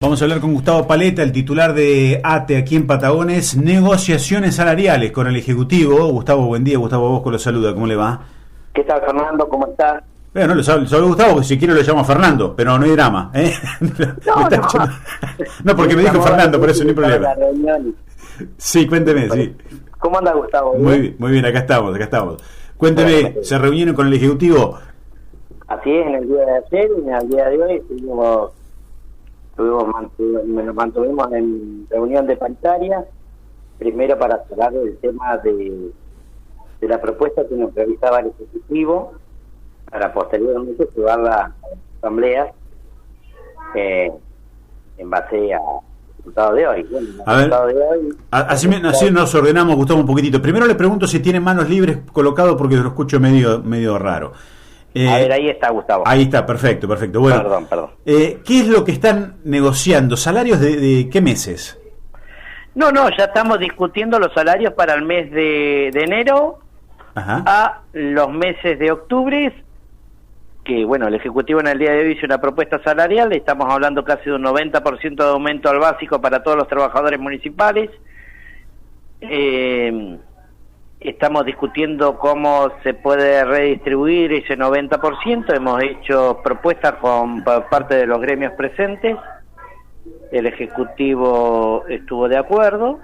Vamos a hablar con Gustavo Paleta, el titular de ATE aquí en Patagones, negociaciones salariales con el Ejecutivo. Gustavo, buen día. Gustavo Bosco lo saluda, ¿cómo le va? ¿Qué tal, Fernando? ¿Cómo estás? Bueno, le saludo Gustavo, porque si quiero lo llamo a Fernando, pero no hay drama, ¿eh? No, porque me dijo Fernando, por eso no hay problema. Sí, cuénteme, sí. ¿Cómo anda, Gustavo? Muy bien, acá estamos. Cuénteme, ¿se reunieron con el Ejecutivo? Así es, en el día de ayer y en el día de hoy nos mantuvimos en reunión de paritaria, primero para hablar del tema de la propuesta que nos realizaba el Ejecutivo, para posteriormente llevarla a la Asamblea en base al resultado de hoy. Bueno, a ver, así nos ordenamos, Gustavo, un poquitito. Primero le pregunto si tiene manos libres colocado, porque lo escucho medio raro. A ver, ahí está, Gustavo. Ahí está, perfecto. Bueno, perdón. ¿Qué es lo que están negociando? ¿Salarios de qué meses? No, ya estamos discutiendo los salarios para el mes de enero. Ajá. A los meses de octubre, que bueno, el Ejecutivo en el día de hoy hizo una propuesta salarial, estamos hablando casi de un 90% de aumento al básico para todos los trabajadores municipales. Estamos discutiendo cómo se puede redistribuir ese 90%, hemos hecho propuestas por parte de los gremios presentes, el Ejecutivo estuvo de acuerdo,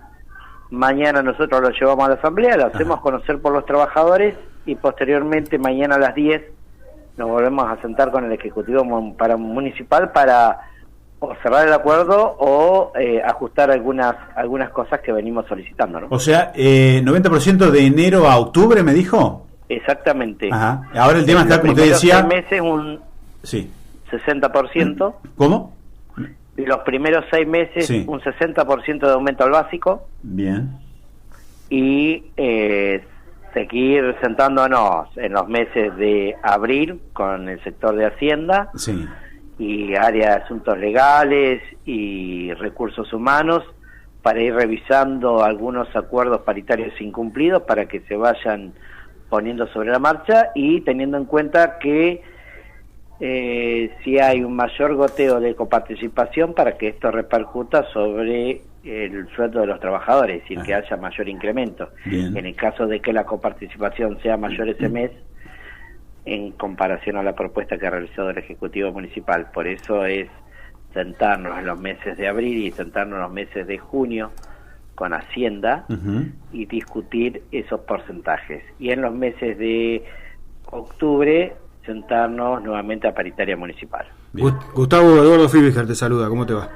mañana nosotros lo llevamos a la Asamblea, lo hacemos conocer por los trabajadores y posteriormente mañana a las 10 nos volvemos a sentar con el Ejecutivo municipal para o cerrar el acuerdo o ajustar algunas cosas que venimos solicitando, ¿no? O sea, 90% de enero a octubre, ¿me dijo? Exactamente. Ajá. Ahora el tema está, como usted decía... Los primeros 6 meses un 60%. ¿Cómo? Y los primeros 6 meses un 60% de aumento al básico. Bien. Y seguir sentándonos en los meses de abril con el sector de Hacienda. Sí. Y área de asuntos legales y recursos humanos para ir revisando algunos acuerdos paritarios incumplidos para que se vayan poniendo sobre la marcha y teniendo en cuenta que si hay un mayor goteo de coparticipación para que esto repercuta sobre el sueldo de los trabajadores, es decir, que haya mayor incremento. Bien. En el caso de que la coparticipación sea mayor ese mes, en comparación a la propuesta que ha realizado el Ejecutivo Municipal. Por eso es sentarnos en los meses de abril y sentarnos en los meses de junio con Hacienda y discutir esos porcentajes. Y en los meses de octubre sentarnos nuevamente a paritaria municipal. Gustavo, Eduardo Fibiger te saluda, ¿cómo te va?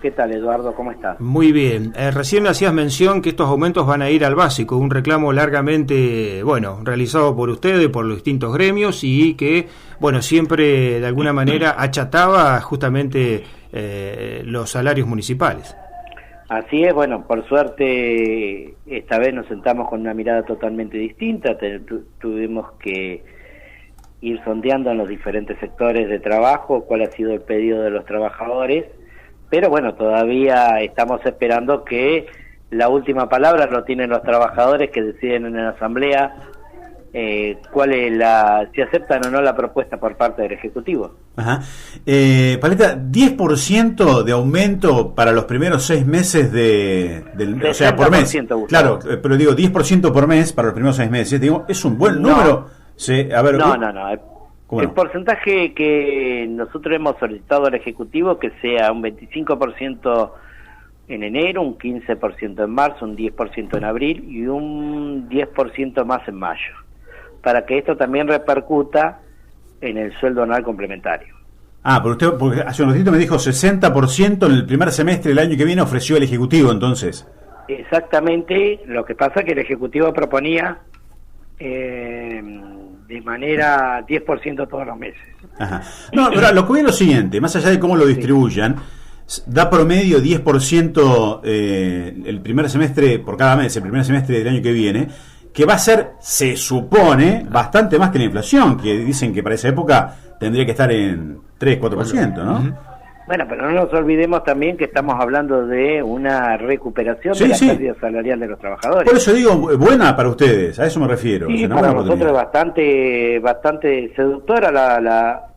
¿Qué tal, Eduardo? ¿Cómo estás? Muy bien. Recién hacías mención que estos aumentos van a ir al básico, un reclamo largamente, realizado por ustedes, por los distintos gremios y que, siempre de alguna manera achataba justamente los salarios municipales. Así es, por suerte esta vez nos sentamos con una mirada totalmente distinta, tuvimos que ir sondeando en los diferentes sectores de trabajo cuál ha sido el pedido de los trabajadores. Pero todavía estamos esperando que la última palabra lo tienen los trabajadores que deciden en la Asamblea cuál es si aceptan o no la propuesta por parte del Ejecutivo. Ajá. Paleta, 10% de aumento para los primeros 6 meses o sea, por mes. Gustavo. Claro, pero digo, 10% por mes para los primeros 6 meses, digo, es un buen número. Sí, a ver, no. El porcentaje que nosotros hemos solicitado al Ejecutivo que sea un 25% en enero, un 15% en marzo, un 10% en abril y un 10% más en mayo, para que esto también repercuta en el sueldo anual complementario. Pero porque hace un ratito me dijo 60% en el primer semestre del año que viene ofreció el Ejecutivo, entonces. Exactamente, lo que pasa es que el Ejecutivo proponía de manera 10% todos los meses. Ajá. No, pero lo que voy es lo siguiente, más allá de cómo lo distribuyan, da promedio 10% el primer semestre por cada mes, el primer semestre del año que viene, que va a ser, se supone, bastante más que la inflación, que dicen que para esa época tendría que estar en 3-4%, ¿no? Pero no nos olvidemos también que estamos hablando de una recuperación de la pérdida salarial de los trabajadores. Por eso digo, buena para ustedes, a eso me refiero. Sí, para nosotros es bastante seductora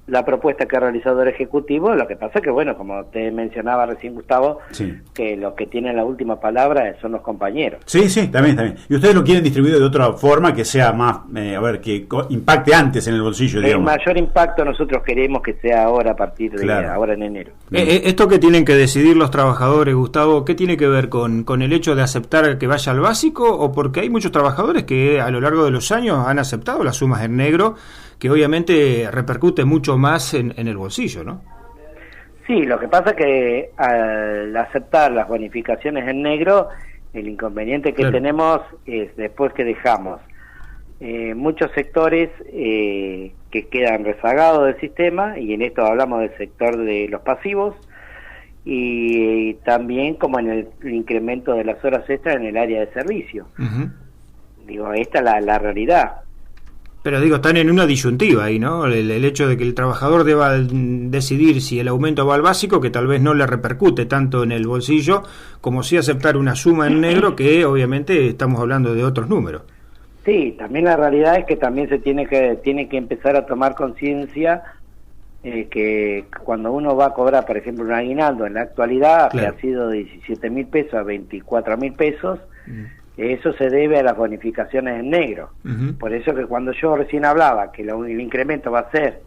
la propuesta que ha realizado el Ejecutivo. Lo que pasa que, bueno, como te mencionaba recién Gustavo, Sí. que los que tienen la última palabra son los compañeros. Sí, sí, también. ¿Y ustedes lo quieren distribuido de otra forma que sea más, que impacte antes en el bolsillo, El digamos? mayor impacto nosotros queremos que sea ahora, a partir de Claro. ahora en enero. Esto que tienen que decidir los trabajadores, Gustavo, ¿qué tiene que ver con el hecho de aceptar que vaya al básico? ¿O porque hay muchos trabajadores que a lo largo de los años han aceptado las sumas en negro, que obviamente repercute mucho más en el bolsillo, ¿no? Sí, lo que pasa es que al aceptar las bonificaciones en negro, el inconveniente que Claro. tenemos es después que dejamos muchos sectores que quedan rezagados del sistema, y en esto hablamos del sector de los pasivos, y también como en el incremento de las horas extras en el área de servicio. Uh-huh. Digo, esta es la realidad. Pero digo, están en una disyuntiva ahí, ¿no? El hecho de que el trabajador deba decidir si el aumento va al básico, que tal vez no le repercute tanto en el bolsillo, como si aceptar una suma en negro, que obviamente estamos hablando de otros números. Sí, también la realidad es que también se tiene que empezar a tomar conciencia que cuando uno va a cobrar, por ejemplo, un aguinaldo en la actualidad, Claro. que ha sido de 17.000 pesos a 24.000 pesos, eso se debe a las bonificaciones en negro. Uh-huh. Por eso que cuando yo recién hablaba que el incremento va a ser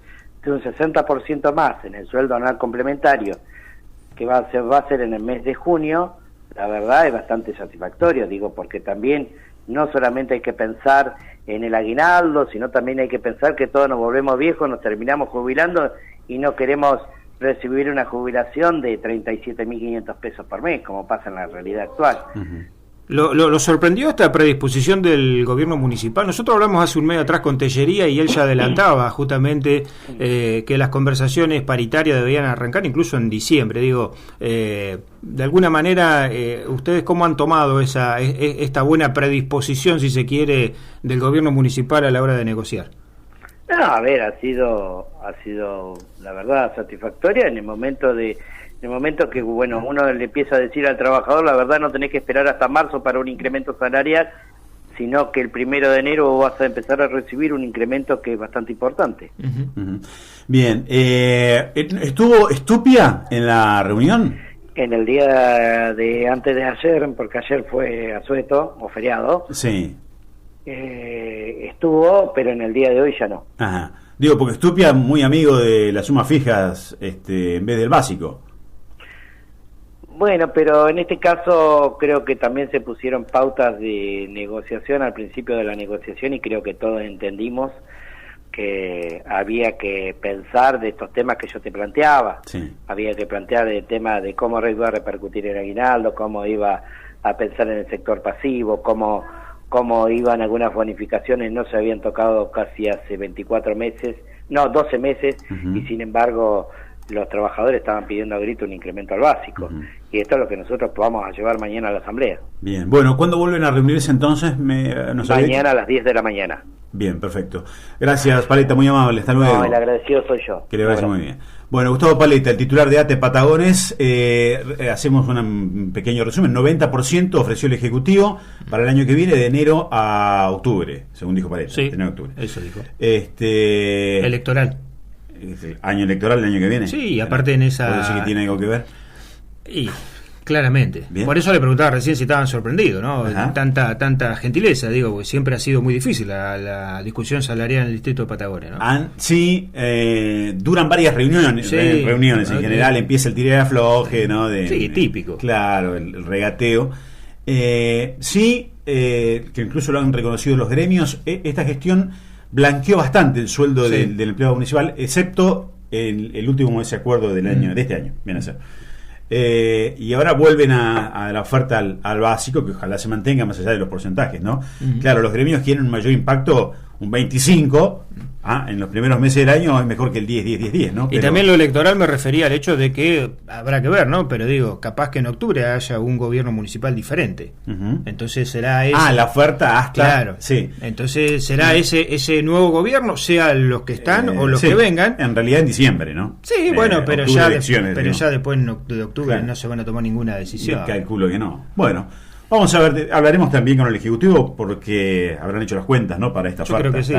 de un 60% más en el sueldo anual complementario, que va a ser en el mes de junio, la verdad es bastante satisfactorio, digo, porque también no solamente hay que pensar en el aguinaldo, sino también hay que pensar que todos nos volvemos viejos, nos terminamos jubilando y no queremos recibir una jubilación de 37.500 pesos por mes, como pasa en la realidad actual. Uh-huh. ¿Lo sorprendió esta predisposición del gobierno municipal? Nosotros hablamos hace un mes atrás con Tellería y él ya adelantaba justamente que las conversaciones paritarias debían arrancar incluso en diciembre. Digo, de alguna manera, ¿ustedes cómo han tomado esta buena predisposición, si se quiere, del gobierno municipal a la hora de negociar? No, a ver, ha sido la verdad satisfactoria en el momento que, bueno, uno le empieza a decir al trabajador, la verdad no tenés que esperar hasta marzo para un incremento salarial, sino que el 1 de enero vas a empezar a recibir un incremento que es bastante importante. Uh-huh. Uh-huh. Bien, ¿estuvo Estupia en la reunión? En el día de antes de ayer, porque ayer fue asueto o feriado, Sí. estuvo, pero en el día de hoy ya no. Ajá. Digo, porque Estupia muy amigo de las sumas fijas en vez del básico. Bueno, pero en este caso creo que también se pusieron pautas de negociación al principio de la negociación y creo que todos entendimos que había que pensar de estos temas que yo te planteaba. Sí. Había que plantear el tema de cómo iba a repercutir el aguinaldo, cómo iba a pensar en el sector pasivo, cómo iban algunas bonificaciones, no se habían tocado casi hace 12 meses, Uh-huh. y sin embargo los trabajadores estaban pidiendo a grito un incremento al básico. Uh-huh. Y esto es lo que nosotros vamos a llevar mañana a la asamblea. Bien, bueno, ¿cuándo vuelven a reunirse entonces? Mañana a las 10 de la mañana. Bien, perfecto. Gracias, Paleta, muy amable. Hasta luego. No, el agradecido soy yo. Que le vaya muy bien. Bueno, Gustavo Paleta, el titular de ATE Patagones, hacemos un pequeño resumen. 90% ofreció el Ejecutivo para el año que viene, de enero a octubre, según dijo Paleta. Sí, de enero a octubre. eso dijo. Electoral. ¿Año electoral el año que viene? Sí, y aparte en esa... ¿Puede decir que tiene algo que ver? Y claramente. Bien. Por eso le preguntaba recién si estaban sorprendidos, ¿no? Ajá. Tanta gentileza, digo, porque siempre ha sido muy difícil la discusión salarial en el distrito de Patagonia, ¿no? Sí, duran varias reuniones. Sí, En ok. general empieza el tire de afloje, ¿no? Sí, típico. Claro, el regateo. Sí, que incluso lo han reconocido los gremios, esta gestión blanqueó bastante el sueldo Sí. del empleado municipal, excepto el último ese acuerdo del año, de este año, viene a ser. Y ahora vuelven a la oferta al básico, que ojalá se mantenga más allá de los porcentajes, ¿no? Uh-huh. Claro, los gremios quieren un mayor impacto, un 25, en los primeros meses del año es mejor que el 10, ¿no? Y Pero también lo electoral me refería al hecho de que habrá que ver, ¿no? Pero digo, capaz que en octubre haya un gobierno municipal diferente. Ujú. Entonces será ese... la oferta hasta... Claro. Sí. Entonces será ese nuevo gobierno, sea los que están o los Sí, que vengan. En realidad en diciembre, ¿no? Sí, bueno, pero octubre, ya elecciones, ya después de octubre Claro. no se van a tomar ninguna decisión. Calculo que no. Bueno, vamos a ver, hablaremos también con el Ejecutivo porque habrán hecho las cuentas, ¿no? Para esta Yo oferta. creo que sí.